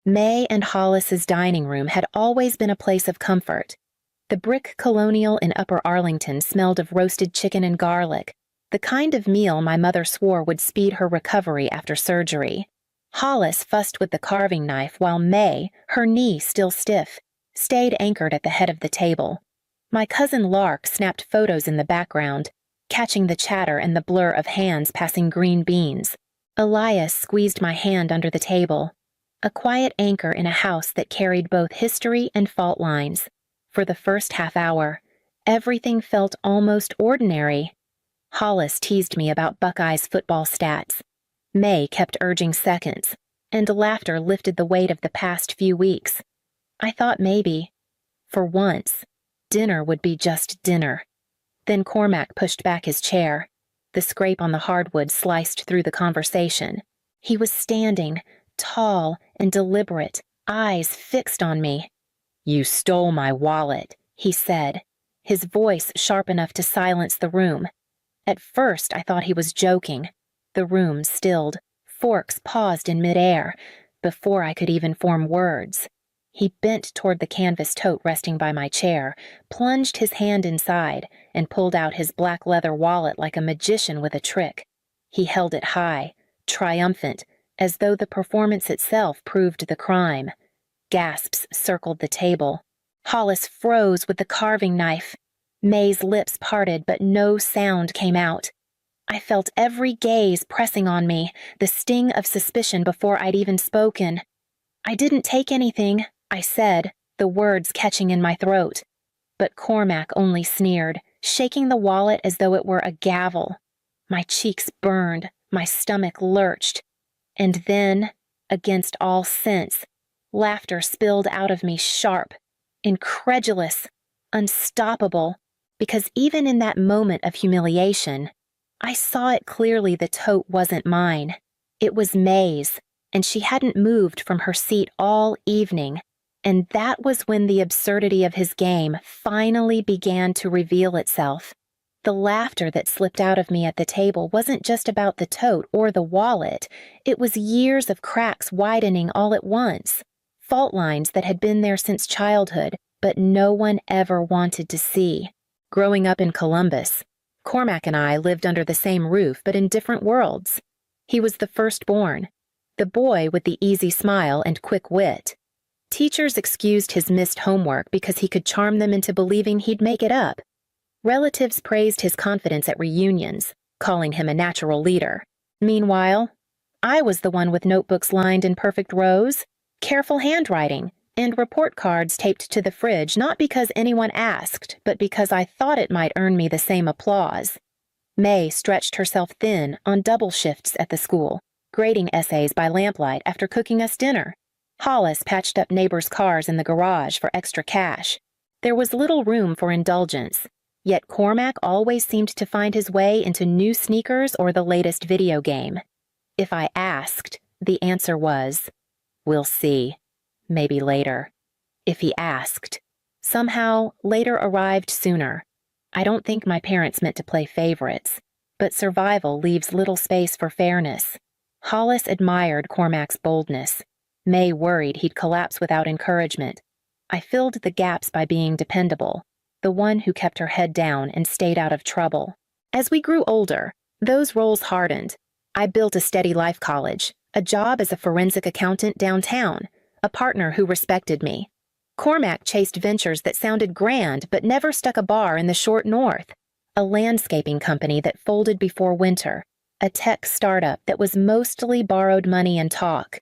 May and Hollis's dining room had always been a place of comfort. The brick colonial in Upper Arlington smelled of roasted chicken and garlic, the kind of meal my mother swore would speed her recovery after surgery. Hollis fussed with the carving knife while May, her knee still stiff, stayed anchored at the head of the table. My cousin Lark snapped photos in the background, catching the chatter and the blur of hands passing green beans. Elias squeezed my hand under the table, a quiet anchor in a house that carried both history and fault lines. For the first half hour, everything felt almost ordinary. Hollis teased me about Buckeyes football stats. May kept urging seconds, and laughter lifted the weight of the past few weeks. I thought maybe, for once, dinner would be just dinner. Then Cormac pushed back his chair. The scrape on the hardwood sliced through the conversation. He was standing, tall and deliberate, eyes fixed on me. "You stole my wallet," he said, his voice sharp enough to silence the room. At first, I thought he was joking. The room stilled, forks paused in midair, before I could even form words. He bent toward the canvas tote resting by my chair, plunged his hand inside, and pulled out his black leather wallet like a magician with a trick. He held it high, triumphant, as though the performance itself proved the crime. Gasps circled the table. Hollis froze with the carving knife. May's lips parted, but no sound came out. I felt every gaze pressing on me, the sting of suspicion before I'd even spoken. "I didn't take anything," I said, the words catching in my throat. But Cormac only sneered, shaking the wallet as though it were a gavel. My cheeks burned, my stomach lurched. And then, against all sense, laughter spilled out of me sharp, incredulous, unstoppable, because even in that moment of humiliation, I saw it clearly the tote wasn't mine. It was May's, and she hadn't moved from her seat all evening, and that was when the absurdity of his game finally began to reveal itself. The laughter that slipped out of me at the table wasn't just about the tote or the wallet. It was years of cracks widening all at once, fault lines that had been there since childhood, but no one ever wanted to see. Growing up in Columbus, Cormac and I lived under the same roof but in different worlds. He was the firstborn, the boy with the easy smile and quick wit. Teachers excused his missed homework because he could charm them into believing he'd make it up. Relatives praised his confidence at reunions, calling him a natural leader. Meanwhile, I was the one with notebooks lined in perfect rows, careful handwriting, and report cards taped to the fridge not because anyone asked, but because I thought it might earn me the same applause. May stretched herself thin on double shifts at the school, grading essays by lamplight after cooking us dinner. Hollis patched up neighbors' cars in the garage for extra cash. There was little room for indulgence, yet Cormac always seemed to find his way into new sneakers or the latest video game. If I asked, the answer was, "We'll see. Maybe later." If he asked, somehow later arrived sooner. I don't think my parents meant to play favorites, but survival leaves little space for fairness. Hollis admired Cormac's boldness. May worried he'd collapse without encouragement. I filled the gaps by being dependable, the one who kept her head down and stayed out of trouble. As we grew older, those roles hardened. I built a steady life college, a job as a forensic accountant downtown, a partner who respected me. Cormac chased ventures that sounded grand but never stuck a bar in the short north, a landscaping company that folded before winter, a tech startup that was mostly borrowed money and talk.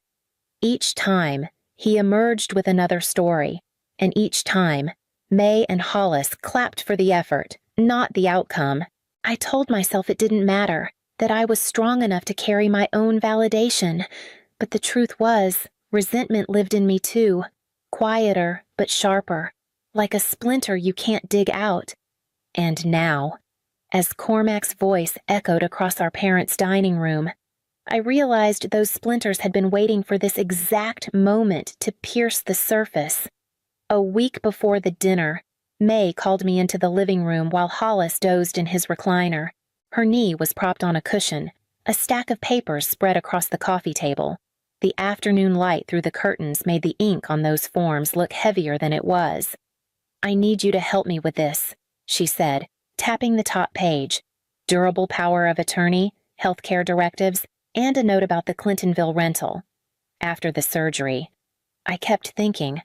Each time, he emerged with another story, and each time, May and Hollis clapped for the effort, not the outcome. I told myself it didn't matter, that I was strong enough to carry my own validation, but the truth was, resentment lived in me too, quieter but sharper, like a splinter you can't dig out. And now, as Cormac's voice echoed across our parents' dining room, I realized those splinters had been waiting for this exact moment to pierce the surface. A week before the dinner, May called me into the living room while Hollis dozed in his recliner. Her knee was propped on a cushion, a stack of papers spread across the coffee table. The afternoon light through the curtains made the ink on those forms look heavier than it was. "I need you to help me with this," she said, tapping the top page. Durable power of attorney, healthcare directives, and a note about the Clintonville rental. After the surgery, I kept thinking,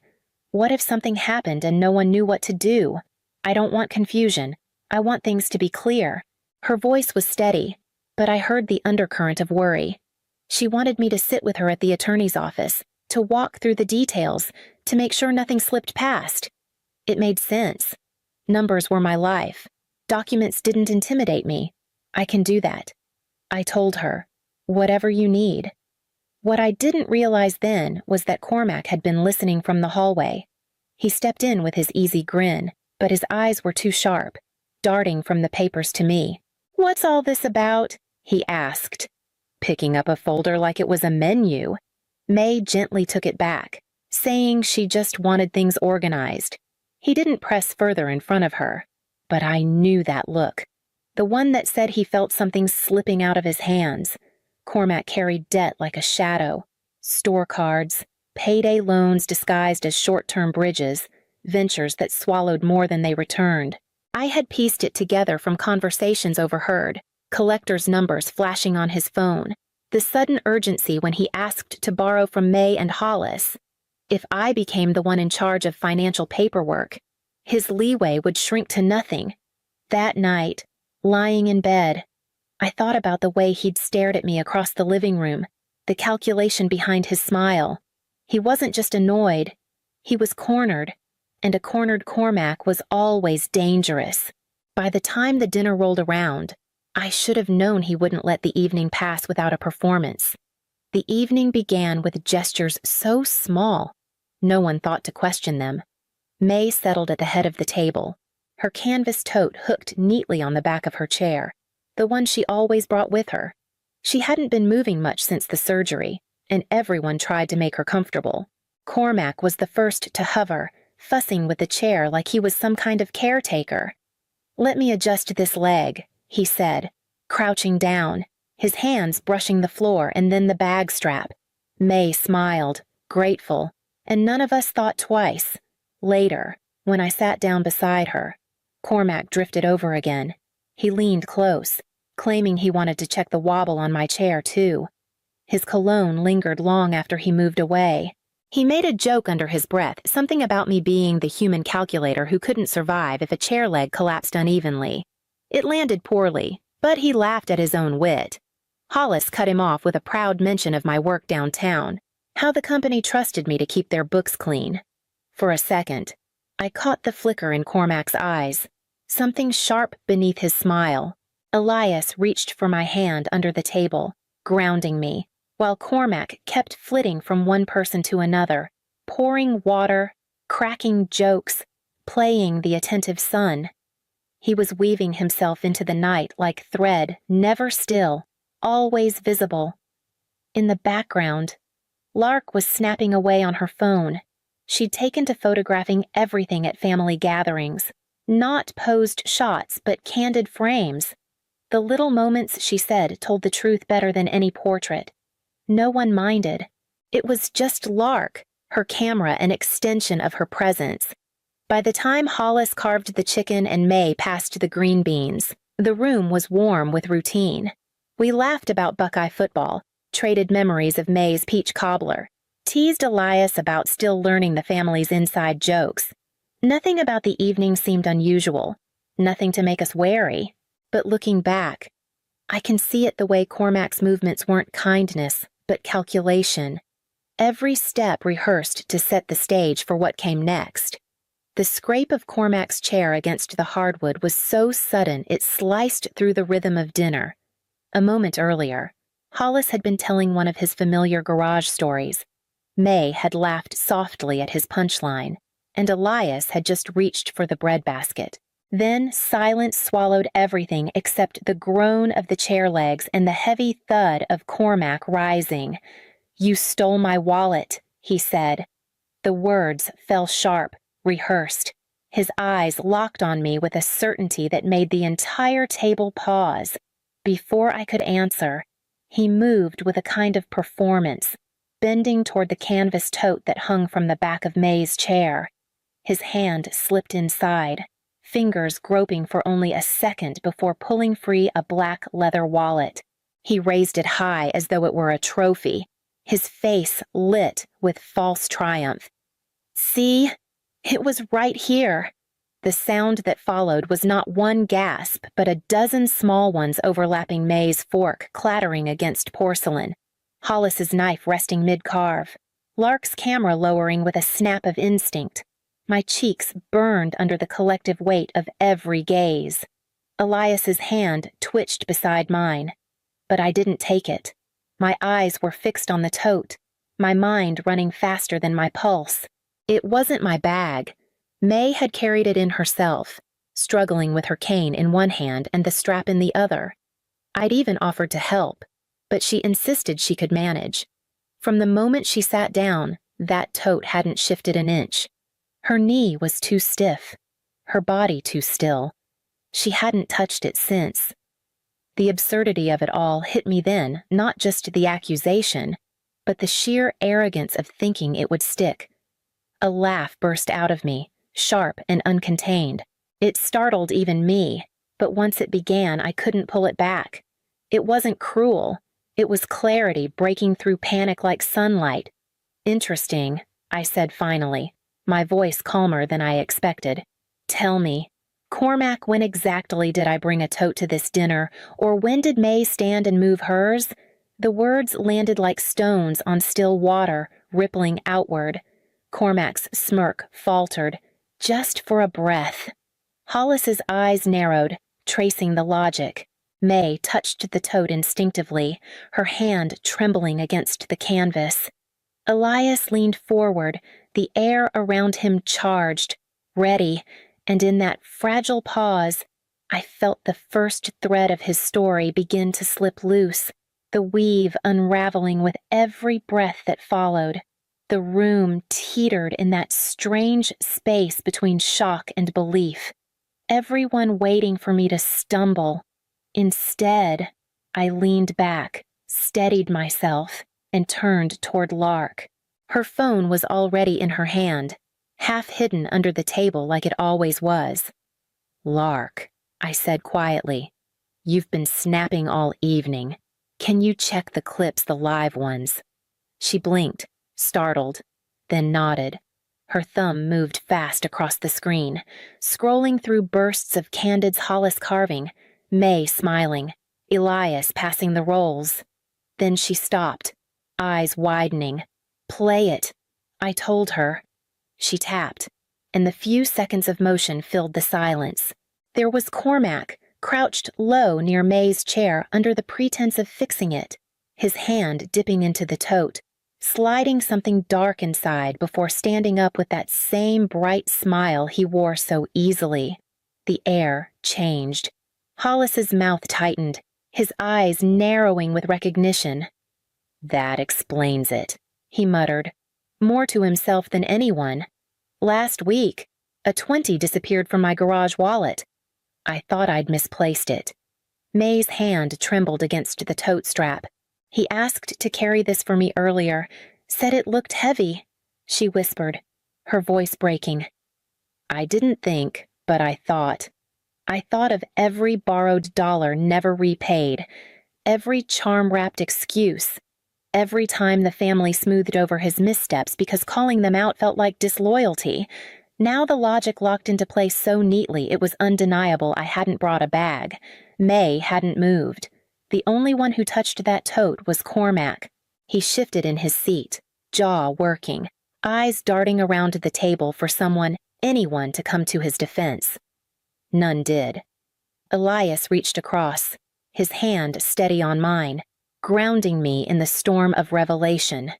what if something happened and no one knew what to do? I don't want confusion. I want things to be clear. Her voice was steady, but I heard the undercurrent of worry. She wanted me to sit with her at the attorney's office, to walk through the details, to make sure nothing slipped past. It made sense. Numbers were my life. Documents didn't intimidate me. I can do that. I told her, whatever you need. What I didn't realize then was that Cormac had been listening from the hallway. He stepped in with his easy grin, but his eyes were too sharp, darting from the papers to me. "What's all this about?" he asked, picking up a folder like it was a menu. May gently took it back, saying she just wanted things organized. He didn't press further in front of her, but I knew that look. The one that said he felt something slipping out of his hands. Cormac carried debt like a shadow. Store cards, payday loans disguised as short-term bridges, ventures that swallowed more than they returned. I had pieced it together from conversations overheard, collectors' numbers flashing on his phone, the sudden urgency when he asked to borrow from May and Hollis. If I became the one in charge of financial paperwork, his leeway would shrink to nothing. That night, lying in bed, I thought about the way he'd stared at me across the living room, the calculation behind his smile. He wasn't just annoyed, he was cornered, and a cornered Cormac was always dangerous. By the time the dinner rolled around, I should have known he wouldn't let the evening pass without a performance. The evening began with gestures so small, no one thought to question them. May settled at the head of the table, her canvas tote hooked neatly on the back of her chair, the one she always brought with her. She hadn't been moving much since the surgery, and everyone tried to make her comfortable. Cormac was the first to hover, fussing with the chair like he was some kind of caretaker. "Let me adjust this leg," he said, crouching down, his hands brushing the floor and then the bag strap. May smiled, grateful, and none of us thought twice. Later, when I sat down beside her, Cormac drifted over again. He leaned close, claiming he wanted to check the wobble on my chair, too. His cologne lingered long after he moved away. He made a joke under his breath, something about me being the human calculator who couldn't survive if a chair leg collapsed unevenly. It landed poorly, but he laughed at his own wit. Hollis cut him off with a proud mention of my work downtown, how the company trusted me to keep their books clean. For a second, I caught the flicker in Cormac's eyes, something sharp beneath his smile. Elias reached for my hand under the table, grounding me, while Cormac kept flitting from one person to another, pouring water, cracking jokes, playing the attentive son. He was weaving himself into the night like thread, never still, always visible. In the background, Lark was snapping away on her phone. She'd taken to photographing everything at family gatherings. Not posed shots, but candid frames. The little moments, she said, told the truth better than any portrait. No one minded. It was just Lark, her camera an extension of her presence. By the time Hollis carved the chicken and May passed the green beans, the room was warm with routine. We laughed about Buckeye football, traded memories of May's peach cobbler, teased Elias about still learning the family's inside jokes. Nothing about the evening seemed unusual, nothing to make us wary. But looking back, I can see it the way Cormac's movements weren't kindness, but calculation. Every step rehearsed to set the stage for what came next. The scrape of Cormac's chair against the hardwood was so sudden it sliced through the rhythm of dinner. A moment earlier, Hollis had been telling one of his familiar garage stories. May had laughed softly at his punchline, and Elias had just reached for the breadbasket. Then silence swallowed everything except the groan of the chair legs and the heavy thud of Cormac rising. "You stole my wallet," he said. The words fell sharp, rehearsed. His eyes locked on me with a certainty that made the entire table pause. Before I could answer, he moved with a kind of performance, bending toward the canvas tote that hung from the back of May's chair. His hand slipped inside, fingers groping for only a second before pulling free a black leather wallet. He raised it high as though it were a trophy, his face lit with false triumph. "See? It was right here." The sound that followed was not one gasp, but a dozen small ones overlapping May's fork clattering against porcelain, Hollis's knife resting mid-carve, Lark's camera lowering with a snap of instinct. My cheeks burned under the collective weight of every gaze. Elias's hand twitched beside mine, but I didn't take it. My eyes were fixed on the tote, my mind running faster than my pulse. It wasn't my bag. May had carried it in herself, struggling with her cane in one hand and the strap in the other. I'd even offered to help, but she insisted she could manage. From the moment she sat down, that tote hadn't shifted an inch. Her knee was too stiff, her body too still. She hadn't touched it since. The absurdity of it all hit me then, not just the accusation, but the sheer arrogance of thinking it would stick. A laugh burst out of me, sharp and uncontained. It startled even me, but once it began, I couldn't pull it back. It wasn't cruel. It was clarity breaking through panic like sunlight. "Interesting," I said finally, my voice calmer than I expected. "Tell me, Cormac, when exactly did I bring a tote to this dinner, or when did May stand and move hers?" The words landed like stones on still water, rippling outward. Cormac's smirk faltered, just for a breath. Hollis's eyes narrowed, tracing the logic. May touched the tote instinctively, her hand trembling against the canvas. Elias leaned forward, the air around him charged, ready, and in that fragile pause, I felt the first thread of his story begin to slip loose, the weave unraveling with every breath that followed. The room teetered in that strange space between shock and belief, everyone waiting for me to stumble. Instead, I leaned back, steadied myself, and turned toward Lark. Her phone was already in her hand, half hidden under the table like it always was. "Lark," I said quietly, "you've been snapping all evening. Can you check the clips, the live ones?" She blinked, startled, then nodded. Her thumb moved fast across the screen, scrolling through bursts of Candid's Hollis carving, May smiling, Elias passing the rolls. Then she stopped, eyes widening. "Play it," I told her. She tapped, and the few seconds of motion filled the silence. There was Cormac, crouched low near May's chair under the pretense of fixing it, his hand dipping into the tote, sliding something dark inside before standing up with that same bright smile he wore so easily. The air changed. Hollis's mouth tightened, his eyes narrowing with recognition. "That explains it," he muttered, more to himself than anyone. "Last week, a 20 disappeared from my garage wallet. I thought I'd misplaced it." May's hand trembled against the tote strap. "He asked to carry this for me earlier, said it looked heavy," she whispered, her voice breaking. "I didn't think, but I thought. I thought of every borrowed dollar never repaid, every charm-wrapped excuse, every time the family smoothed over his missteps because calling them out felt like disloyalty. Now the logic locked into place so neatly it was undeniable I hadn't brought a bag. May hadn't moved. The only one who touched that tote was Cormac. He shifted in his seat, jaw working, eyes darting around the table for someone, anyone, to come to his defense. None did. Elias reached across, his hand steady on mine, grounding me in the storm of revelation.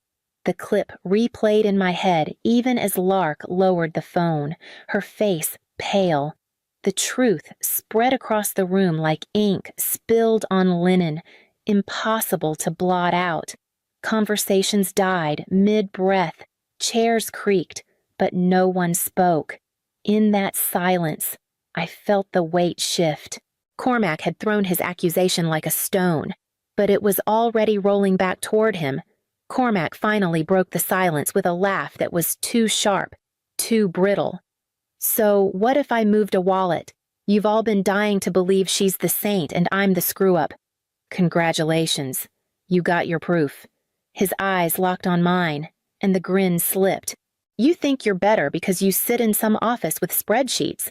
The clip replayed in my head even as Lark lowered the phone, her face pale. The truth spread across the room like ink spilled on linen, impossible to blot out. Conversations died mid-breath, chairs creaked, but no one spoke. In that silence, I felt the weight shift. Cormac had thrown his accusation like a stone, but it was already rolling back toward him. Cormac finally broke the silence with a laugh that was too sharp, too brittle. "So what if I moved a wallet? You've all been dying to believe she's the saint and I'm the screw-up. Congratulations. You got your proof." His eyes locked on mine, and the grin slipped. "You think you're better because you sit in some office with spreadsheets.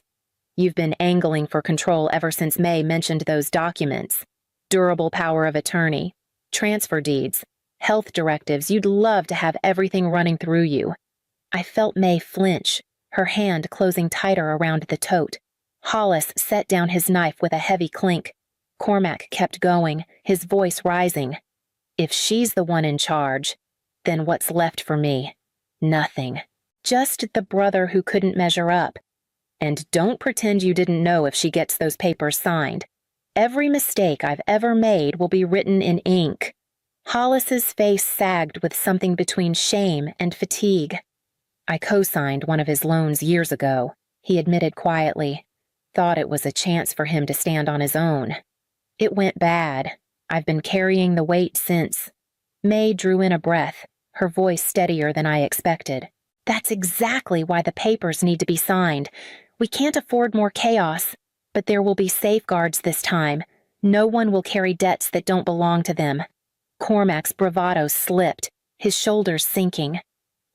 You've been angling for control ever since May mentioned those documents. Durable power of attorney, transfer deeds, health directives. You'd love to have everything running through you." I felt May flinch, her hand closing tighter around the tote. Hollis set down his knife with a heavy clink. Cormac kept going, his voice rising. "If she's the one in charge, then what's left for me? Nothing. Just the brother who couldn't measure up. And don't pretend you didn't know if she gets those papers signed. Every mistake I've ever made will be written in ink." Hollis's face sagged with something between shame and fatigue. "I co-signed one of his loans years ago," he admitted quietly. "Thought it was a chance for him to stand on his own. It went bad. I've been carrying the weight since." May drew in a breath, her voice steadier than I expected. "That's exactly why the papers need to be signed. We can't afford more chaos, but there will be safeguards this time. No one will carry debts that don't belong to them." Cormac's bravado slipped, his shoulders sinking.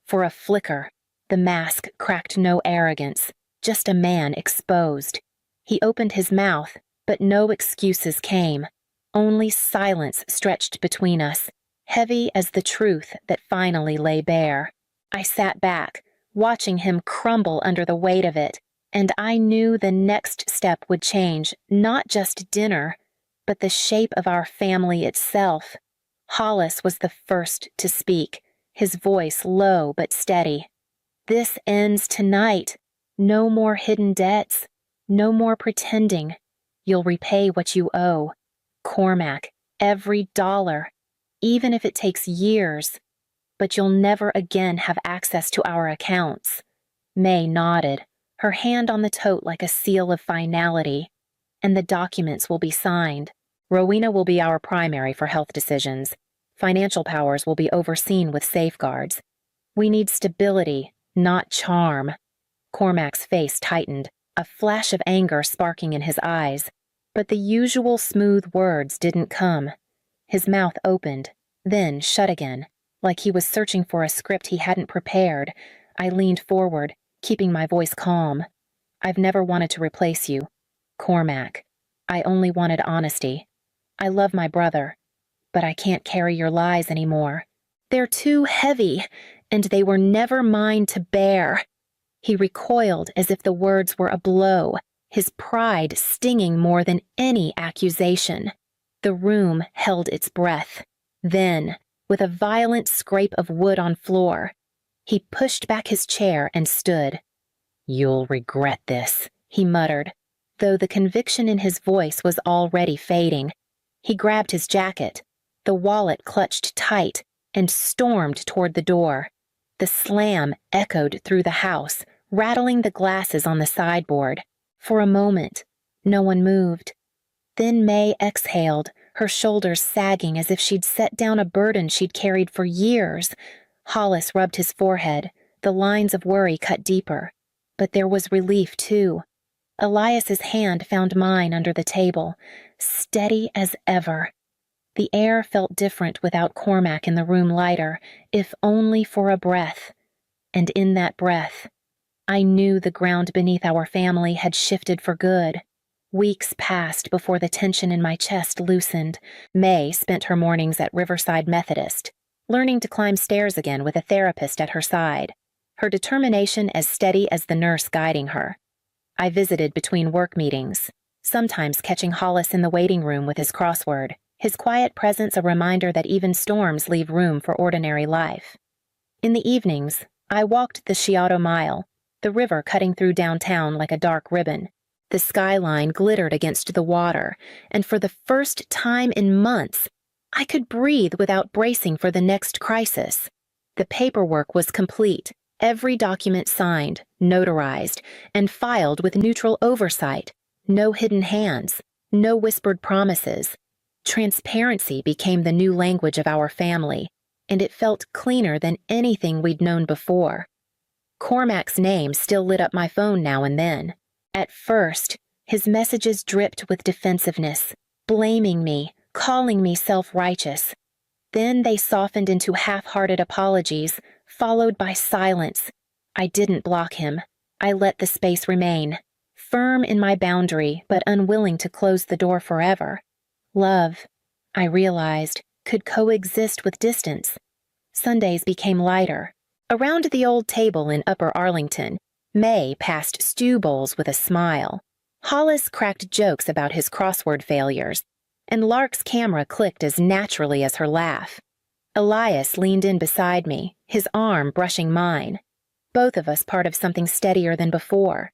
For a flicker, the mask cracked no arrogance, just a man exposed. He opened his mouth, but no excuses came. Only silence stretched between us, heavy as the truth that finally lay bare. I sat back, watching him crumble under the weight of it, and I knew the next step would change not just dinner, but the shape of our family itself. Hollis was the first to speak, his voice low but steady. "This ends tonight. No more hidden debts. No more pretending. You'll repay what you owe. Cormac, every dollar, even if it takes years. But you'll never again have access to our accounts." May nodded, her hand on the tote like a seal of finality. "And the documents will be signed. Rowena will be our primary for health decisions. Financial powers will be overseen with safeguards. We need stability, not charm." Cormac's face tightened, a flash of anger sparking in his eyes. But the usual smooth words didn't come. His mouth opened, then shut again, like he was searching for a script he hadn't prepared. I leaned forward, keeping my voice calm. "I've never wanted to replace you, Cormac. I only wanted honesty. I love my brother, but I can't carry your lies anymore. They're too heavy, and they were never mine to bear." He recoiled as if the words were a blow, his pride stinging more than any accusation. The room held its breath. Then, with a violent scrape of wood on floor, he pushed back his chair and stood. "You'll regret this," he muttered, though the conviction in his voice was already fading. He grabbed his jacket, the wallet clutched tight, and stormed toward the door. The slam echoed through the house, rattling the glasses on the sideboard. For a moment, no one moved. Then May exhaled, her shoulders sagging as if she'd set down a burden she'd carried for years. Hollis rubbed his forehead, the lines of worry cut deeper. But there was relief, too. Elias's hand found mine under the table, steady as ever. The air felt different without Cormac in the room lighter, if only for a breath. And in that breath, I knew the ground beneath our family had shifted for good. Weeks passed before the tension in my chest loosened. May spent her mornings at Riverside Methodist, learning to climb stairs again with a therapist at her side, her determination as steady as the nurse guiding her. I visited between work meetings, sometimes catching Hollis in the waiting room with his crossword, his quiet presence a reminder that even storms leave room for ordinary life. In the evenings, I walked the Chiato Mile, the river cutting through downtown like a dark ribbon. The skyline glittered against the water, and for the first time in months, I could breathe without bracing for the next crisis. The paperwork was complete, every document signed, notarized, and filed with neutral oversight. No hidden hands, no whispered promises. Transparency became the new language of our family, and it felt cleaner than anything we'd known before. Cormac's name still lit up my phone now and then. At first, his messages dripped with defensiveness, blaming me, calling me self-righteous. Then they softened into half-hearted apologies, followed by silence. I didn't block him. I let the space remain, firm in my boundary but unwilling to close the door forever. Love, I realized, could coexist with distance. Sundays became lighter. Around the old table in Upper Arlington, May passed stew bowls with a smile. Hollis cracked jokes about his crossword failures, and Lark's camera clicked as naturally as her laugh. Elias leaned in beside me, his arm brushing mine. Both of us part of something steadier than before.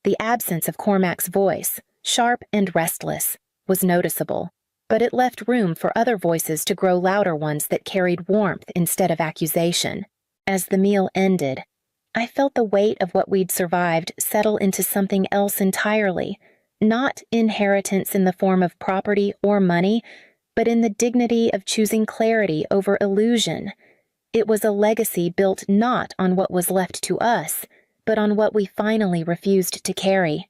The absence of Cormac's voice, sharp and restless, was noticeable, but it left room for other voices to grow louder, ones that carried warmth instead of accusation. As the meal ended, I felt the weight of what we'd survived settle into something else entirely, not inheritance in the form of property or money, but in the dignity of choosing clarity over illusion. It was a legacy built not on what was left to us, but on what we finally refused to carry.